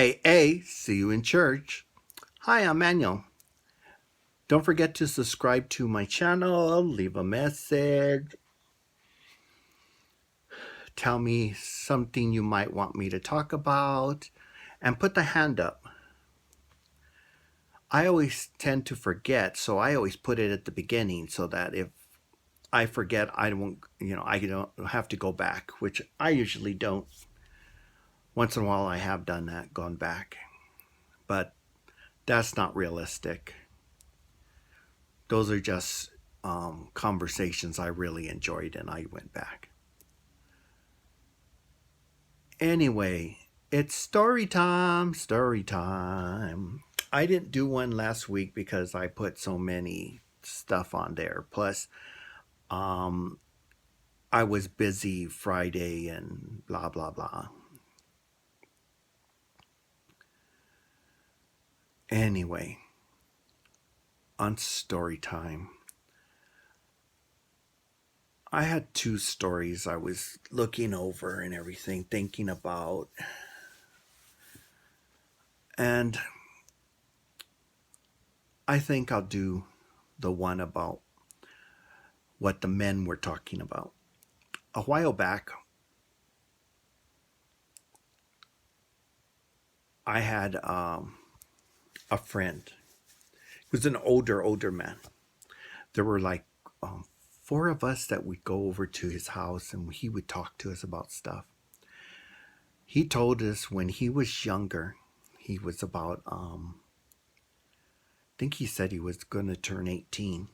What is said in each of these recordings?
AA, see you in church. Hi, I'm Manuel. Don't forget to subscribe to my channel, leave a message, tell me something you might want me to talk about, and put the hand up. I always tend to forget, so I always put it at the beginning so that if I forget, I don't have to go back, which I usually don't. Once in a while I have done that, gone back, but that's not realistic. Those are just conversations I really enjoyed and I went back. Anyway, it's story time, story time. I didn't do one last week because I put so many stuff on there. Plus, um, I was busy Friday and blah, blah, blah. Anyway, on story time, I had two stories I was looking over and everything, thinking about. And I think I'll do the one about what the men were talking about. A while back, I had a friend. He was an older man. There were like four of us that would go over to his house and he would talk to us about stuff. He told us when he was younger, he was about, I think he said he was going to turn 18.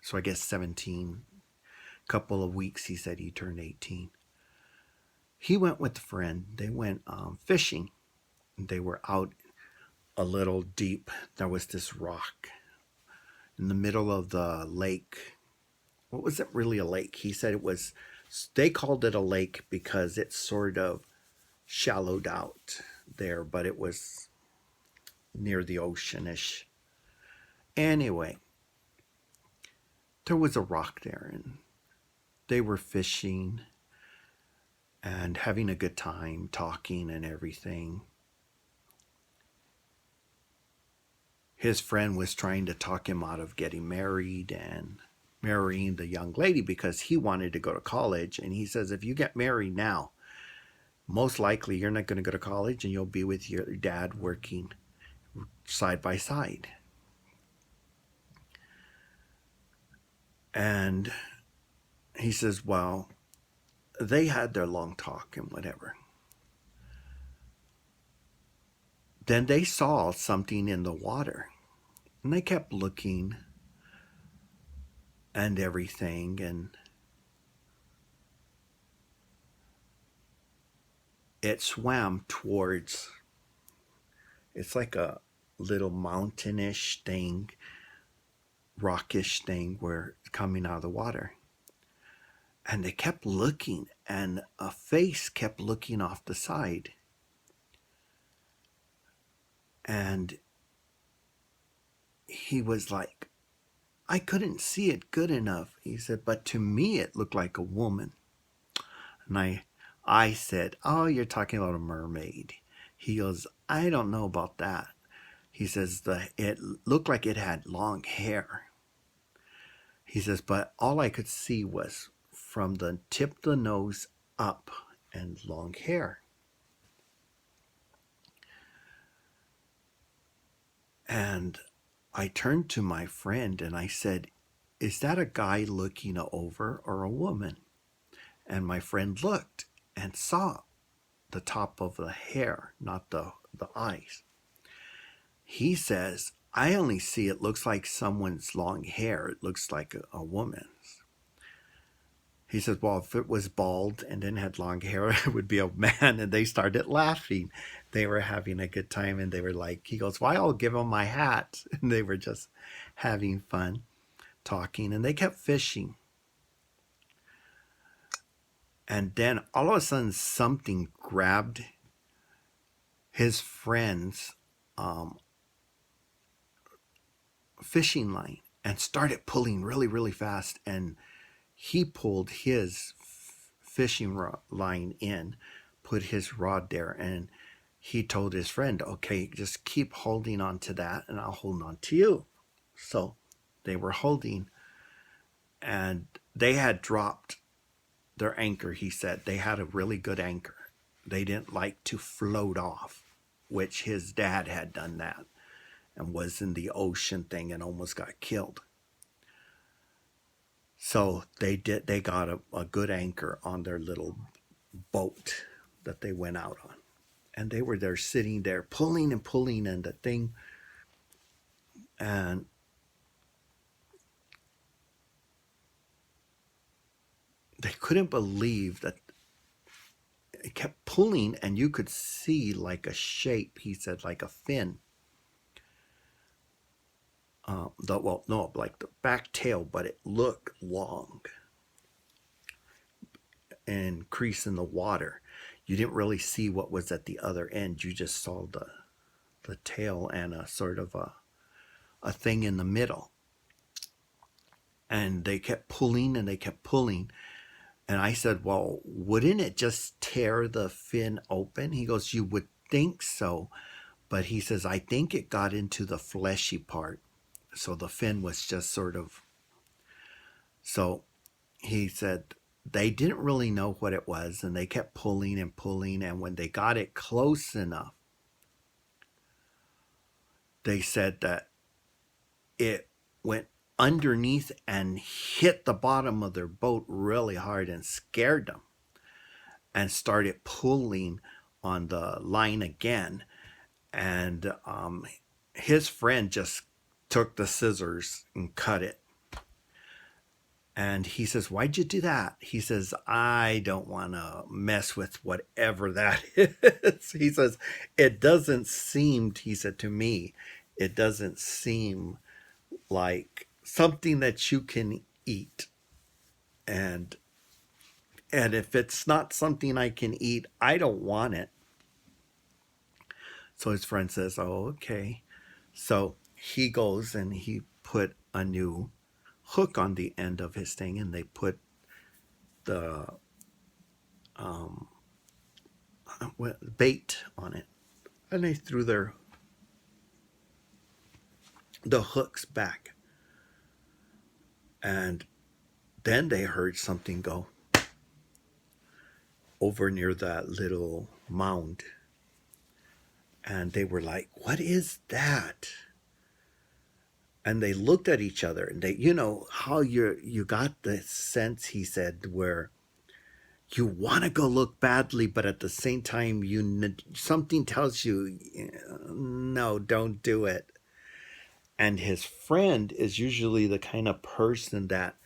So I guess 17. Couple of weeks he said he turned 18. He went with a friend. They went fishing. They were out a little deep. There was this rock in the middle of the lake. What was it really a lake? He said it was, they called it a lake because it sort of shallowed out there, but it was near the oceanish. Anyway, there was a rock there and they were fishing and having a good time, talking and everything. His friend was trying to talk him out of getting married and marrying the young lady because he wanted to go to college. And he says, if you get married now, most likely you're not going to go to college and you'll be with your dad working side by side. And he says, well, they had their long talk and whatever. Then they saw something in the water and they kept looking and everything, and it swam towards, it's like a little mountainish thing, rockish thing where it's coming out of the water. And they kept looking and a face kept looking off the side. And he was like, I couldn't see it good enough. He said, but to me it looked like a woman. And I said, oh, you're talking about a mermaid. He goes, I don't know about that. He says, it looked like it had long hair. He says, but all I could see was from the tip of the nose up and long hair. And I turned to my friend and I said, is that a guy looking over or a woman? And my friend looked and saw the top of the hair, not the eyes. He says, I only see it looks like someone's long hair. It looks like a woman's. He says, well, if it was bald and then had long hair, it would be a man. And they started laughing. They were having a good time. And they were like, he goes, well, I'll give him my hat. And they were just having fun talking. And they kept fishing. And then all of a sudden, something grabbed his friend's fishing line and started pulling really, really fast. And he pulled his fishing line in, put his rod there, and he told his friend, okay, just keep holding on to that and I'll hold on to you. So they were holding, and they had dropped their anchor. He said they had a really good anchor. They didn't like to float off, which his dad had done that and was in the ocean thing and almost got killed. So they got a good anchor on their little boat that they went out on. And they were there sitting there pulling and pulling and the thing, and they couldn't believe that it kept pulling, and you could see like a shape, he said, like a fin. Like the back tail, but it looked long and crease in the water. You didn't really see what was at the other end. You just saw the tail and a sort of a thing in the middle. And they kept pulling and they kept pulling. And I said, well, wouldn't it just tear the fin open? He goes, you would think so. But he says, I think it got into the fleshy part. So the fin was just sort of. So he said they didn't really know what it was. And they kept pulling and pulling. And when they got it close enough, they said that it went underneath and hit the bottom of their boat really hard and scared them, and started pulling on the line again. And his friend just took the scissors and cut it. And he says, why'd you do that? He says, I don't want to mess with whatever that is. He says, it doesn't seem, he said to me, it doesn't seem like something that you can eat. And if it's not something I can eat, I don't want it. So his friend says, oh, okay. So he goes and he put a new hook on the end of his thing, and they put the bait on it, and they threw the hooks back. And then they heard something go over near that little mound. And they were like, what is that? And they looked at each other, and they, how you got the sense, he said, where you want to go look badly, but at the same time, something tells you, no, don't do it. And his friend is usually the kind of person that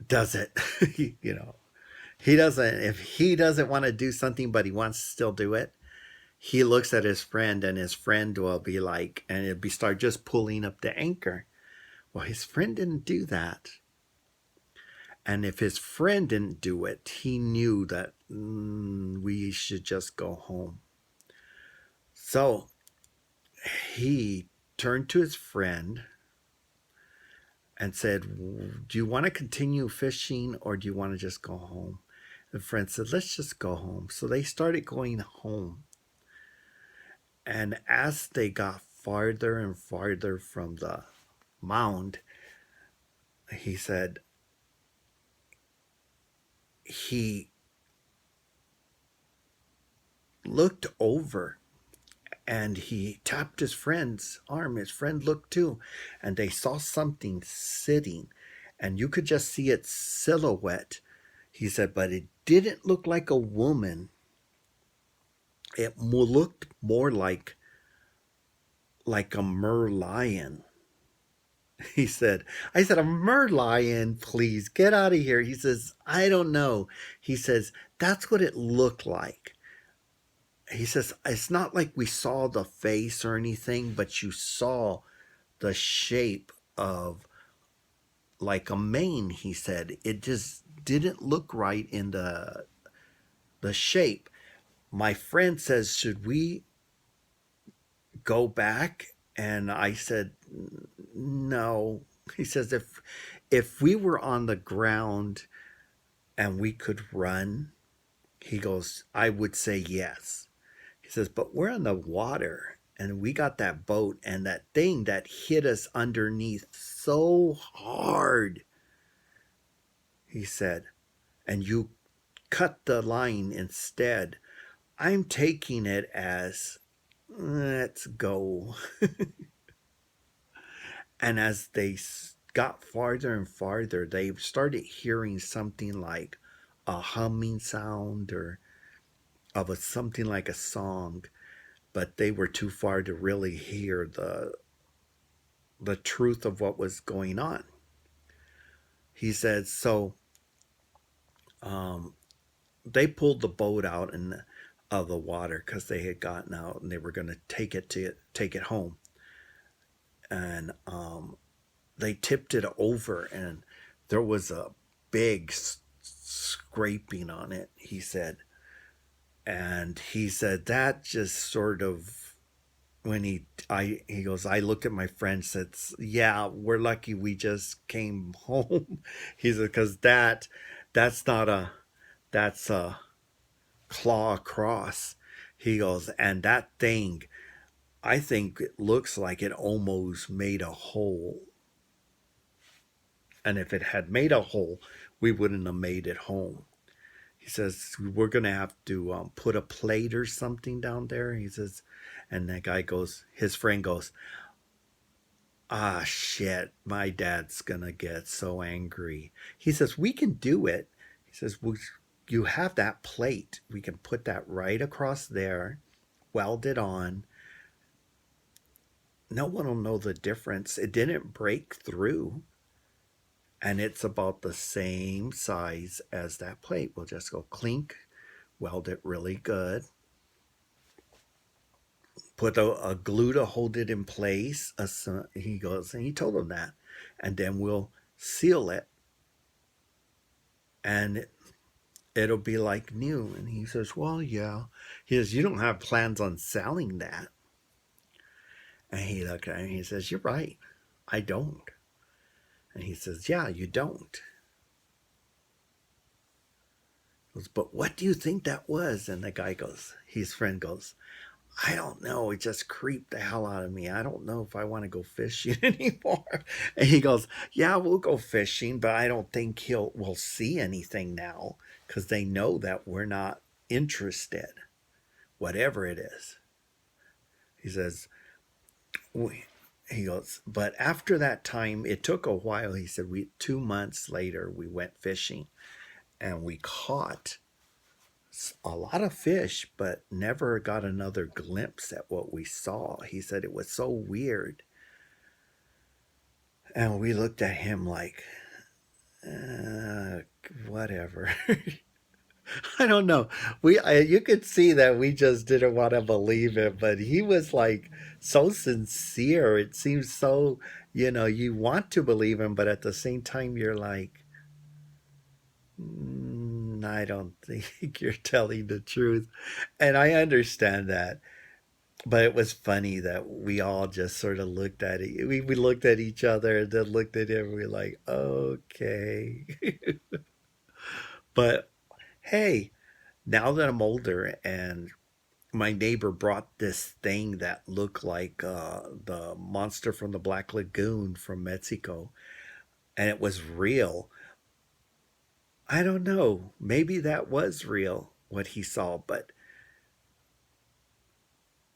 does it. He doesn't, if he doesn't want to do something, but he wants to still do it, he looks at his friend, and his friend will be like, and it'll be start just pulling up the anchor. Well, his friend didn't do that. And if his friend didn't do it, he knew that we should just go home. So he turned to his friend and said, do you want to continue fishing, or do you want to just go home? The friend said, let's just go home. So they started going home. And as they got farther and farther from the mound, he said he looked over and he tapped his friend's arm. His friend looked too, and they saw something sitting, and you could just see its silhouette. He said, but it didn't look like a woman. It looked more like a merlion. I said, a merlion, please get out of here. He says, I don't know. He says, that's what it looked like. He says, it's not like we saw the face or anything, but you saw the shape of like a mane. He said, it just didn't look right in the shape. My friend says, should we go back? And I said, no. He says, if we were on the ground and we could run, He goes, I would say yes. He says, but we're on the water and we got that boat and that thing that hit us underneath so hard. He said, and you cut the line instead. I'm taking it as, let's go. And as they got farther and farther, they started hearing something like a humming sound or of something like a song, but they were too far to really hear the truth of what was going on. He said, so um, they pulled the boat out of the water because they had gotten out and they were going to take it home, and they tipped it over and there was a big scraping on it. He said, and he said that just sort of when he goes, I looked at my friend, said, yeah, we're lucky we just came home. He said, because that's not a that's a claw across. He goes, and that thing, I think it looks like it almost made a hole. And if it had made a hole, we wouldn't have made it home. He says, we're going to have to put a plate or something down there. He says, and that guy goes, his friend goes, ah, shit, my dad's going to get so angry. He says, we can do it. He says, you have that plate. We can put that right across there, weld it on. No one will know the difference. It didn't break through. And it's about the same size as that plate. We'll just go clink, weld it really good, put a glue to hold it in place. He goes, and he told him that. And then we'll seal it. And it'll be like new. And he says, well, yeah. He says, you don't have plans on selling that. And he looked at him and he says, you're right. I don't. And he says, yeah, you don't. He goes, but what do you think that was? And the guy goes, his friend goes, I don't know. It just creeped the hell out of me. I don't know if I want to go fishing anymore. And he goes, yeah, we'll go fishing, but I don't think we'll see anything now because they know that we're not interested, whatever it is. He says, he goes, but after that time, it took a while. He said, 2 months later, we went fishing and we caught a lot of fish, but never got another glimpse at what we saw. He said it was so weird. And we looked at him like, whatever. I don't know. You could see that we just didn't want to believe it, but he was like so sincere. It seems so, you want to believe him, but at the same time, you're like, I don't think you're telling the truth. And I understand that. But it was funny that we all just sort of looked at it. We looked at each other and then looked at him and we were like, okay. But hey, now that I'm older and my neighbor brought this thing that looked like the monster from the Black Lagoon from Mexico, and it was real. I don't know. Maybe that was real, what he saw,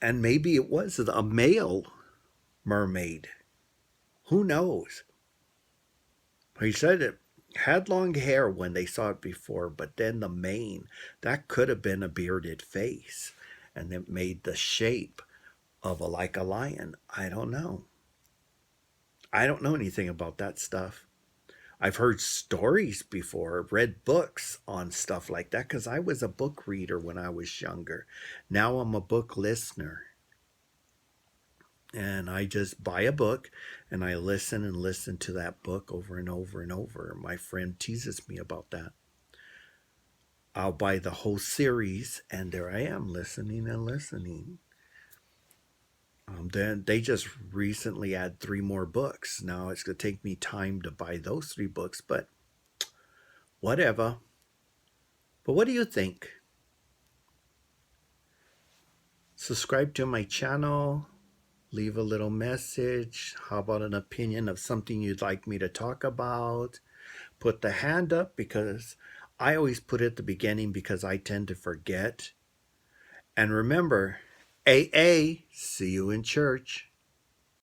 and maybe it was a male mermaid. Who knows? He said it had long hair when they saw it before, but then the mane, that could have been a bearded face, and it made the shape of like a lion. I don't know. I don't know anything about that stuff. I've heard stories before, read books on stuff like that because I was a book reader when I was younger. Now I'm a book listener. And I just buy a book and I listen and listen to that book over and over and over. My friend teases me about that. I'll buy the whole series and there I am listening and listening. Then they just recently add 3 more books. Now it's going to take me time to buy those 3 books, but whatever. But what do you think? Subscribe to my channel. Leave a little message. How about an opinion of something you'd like me to talk about? Put the hand up, because I always put it at the beginning because I tend to forget. And remember, AA, see you in church.